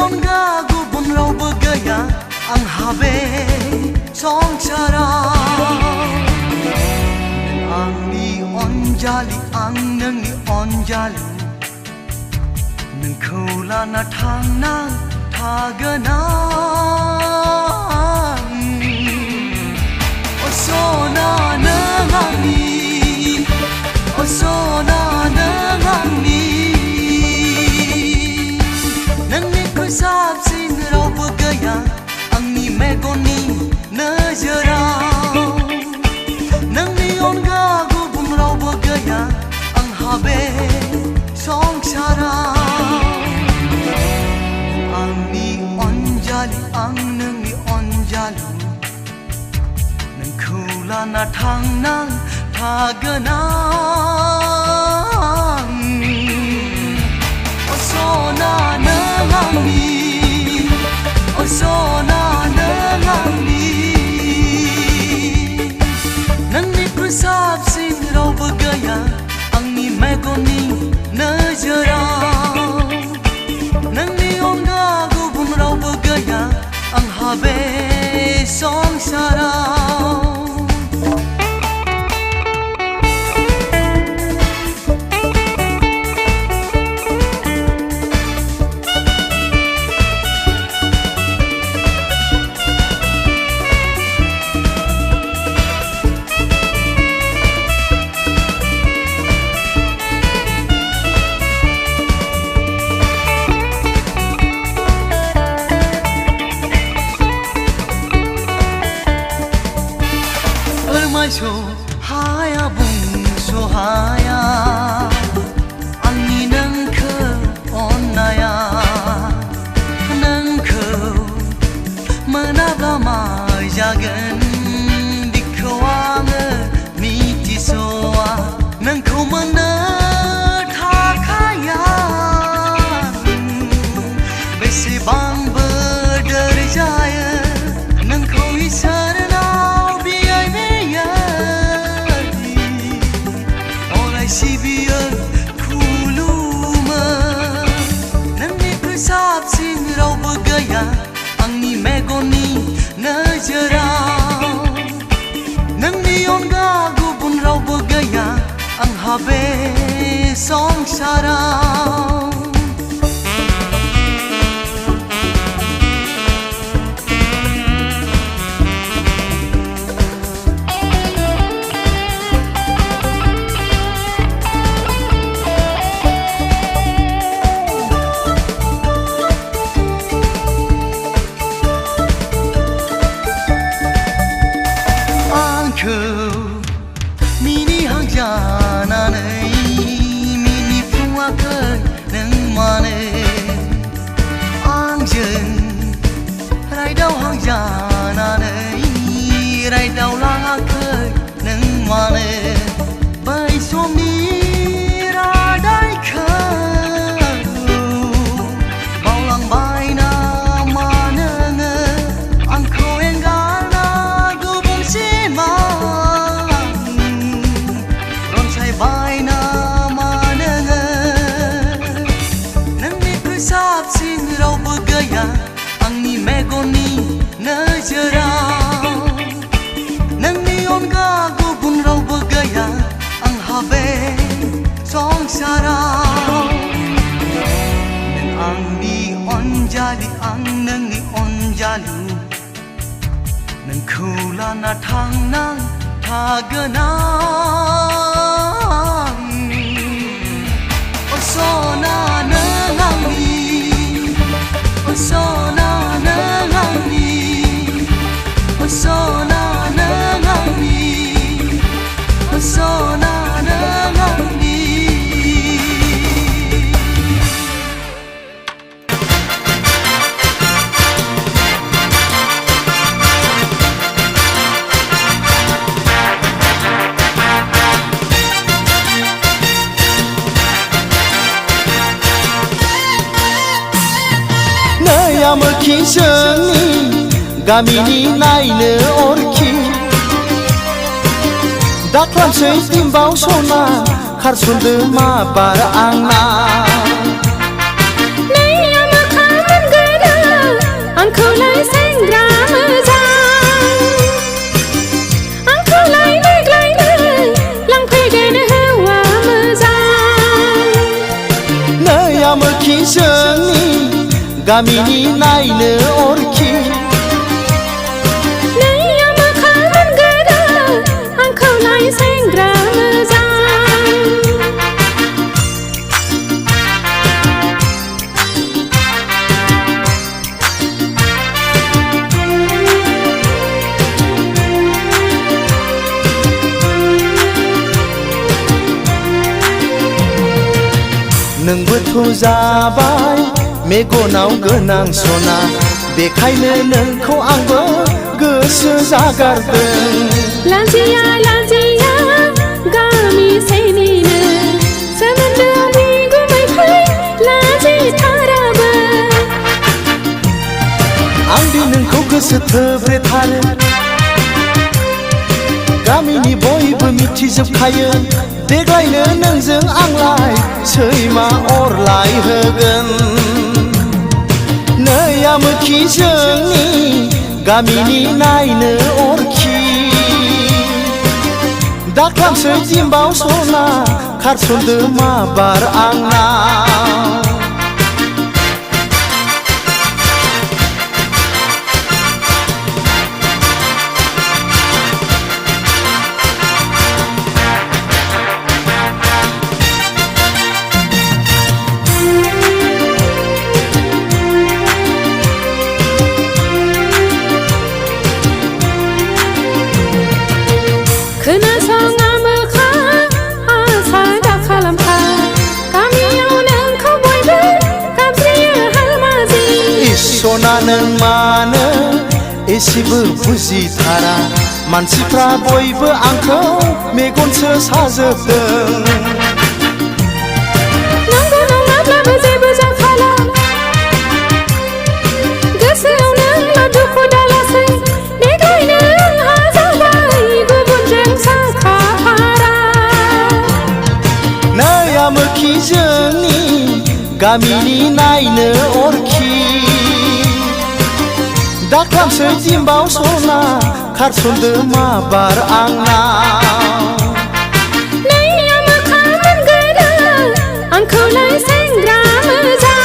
अनगा गुबुन रावबो गैया आंहा बे संसाराव नों आंनि अनजालि आं नोंनि अनजालु नोंखौ लाना थांना थागोन आं अ सना नों आंनि अ सना नों आंनि नोंनिख्रुइ साबसिन रावबो गैया आंनि मेगननि नोजोराव नोंनि अनगा गुबुन रावबो गैया आंहा बे संसाराव आंनि अनजालि आं नोंनि अनजालु नोंखौ लाना थांना थागोन आं अ सना नों आंनि अ सना नों आंनि नोंनिख्रुइ साबसिन रावबो गैया आंनि मेगननि नोजोराव नोंनि अनगा गुबुन रावबो गैया आंहा बे संसाराव फोरमायस' हाया बुंस' हाया आंनि नोंखौ अननाया नोंखौ मोनाब्ला मा जागोन बेखौ आङो मिथिस'आ नोंखौ मोननो थाखाया बेसेबां बोदोर जायो नोंखौ इसोरनाव सिबियो खुलुमो नोंनिख्रुइ साबसिन रावबो गैया आंनि मेगननि नोजोराव नोंनि अनगा गुबुन रावबो गैया आंहा बे संसाराव मिनिहां जानानै मिनिफुङाखै नों मानो आंजों रायदावहां जानानै रायदावलाङाखै नों मानो बै समनि रादायखौ बावलांबाय नामा नोङो आंखौ एंगारना गुबुनसिमा साबसिन रावबो गैया आंनि मेगननि नोजोराव नोंनि अनगा गुबुन रावबो गैया आंहा बे संसाराव नों आंनि अनजालि आं नोंनि अनजालु नोंखौ लाना थांना थागोन आं अ सना नों आंनि अ सना नों आंनि अ सना नों आंनि अ सना नों आंनि मोखि जोंनि गामिनि नायनो अरखि दाख्लानसै दिम्बाव सना खारसनदो मा बार आंना नैया मोखां मोनगोन गामिनि नायनो अरखि नैया मोखां मोनगोरा आंखौलाय सेंग्रा मोजां नोंबोथ' जाबाय मेगनाव गोनां सना बेखायनो नोंखौ आंबो गोसो जागारदों लाजिया लाजिया गामि सेनिनो सोमोन्दोआव बिगुमैखै लाजिथाराबो आंदि नोंखौ गोसो थोब्रेथारो गामिनि बयबो मिथिजोबखायो देग्लायनो नोंजों आंलाय सैमा अरलाय होगोन नै आमोखि जोंनि गामिनि नायनो अरखि दाख्लामसै दिम्बाव सना खारसनदो माबार आंनाव खोनासं आमोखा आसा दाखालामखा गामियाव नोंखौ बयबो गाबज्रियो हालमाजि इसना नों मानो एसेबो बुजिथारा मानसिफ्रा बयबो आंखौ मेगनसो साजोबदों नंगौ नङाब्लाबो जेबो जाखाला गोसोआव नोंल' दुखु दालासै देग्लायनो आंहा जाबाय गुबुनजों साखाफारा नै आमोखि जोंनि गामिनि नायनो अरखि दाख्लामसै दिम्बाव सना खारसनदो माबार आंनाव नैया मोखां मोनगोरा आंखौलाय सेंग्रा मोजां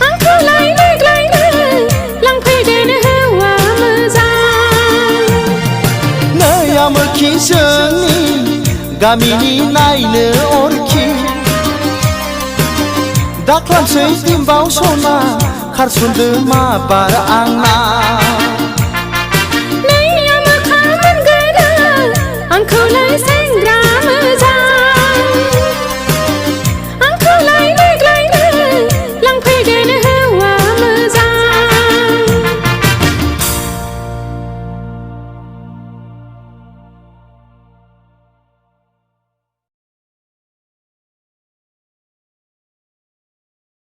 आंखौलाय देग्लायनो लांफैगोन हौवा मोजां नै आमोखि जोंनि गामिनि नायनो अरखि दाख्लामसै दिम्बाव सना खारसनदो माबार आंनाव नैया मोखां मोनगोरा आंखौलाय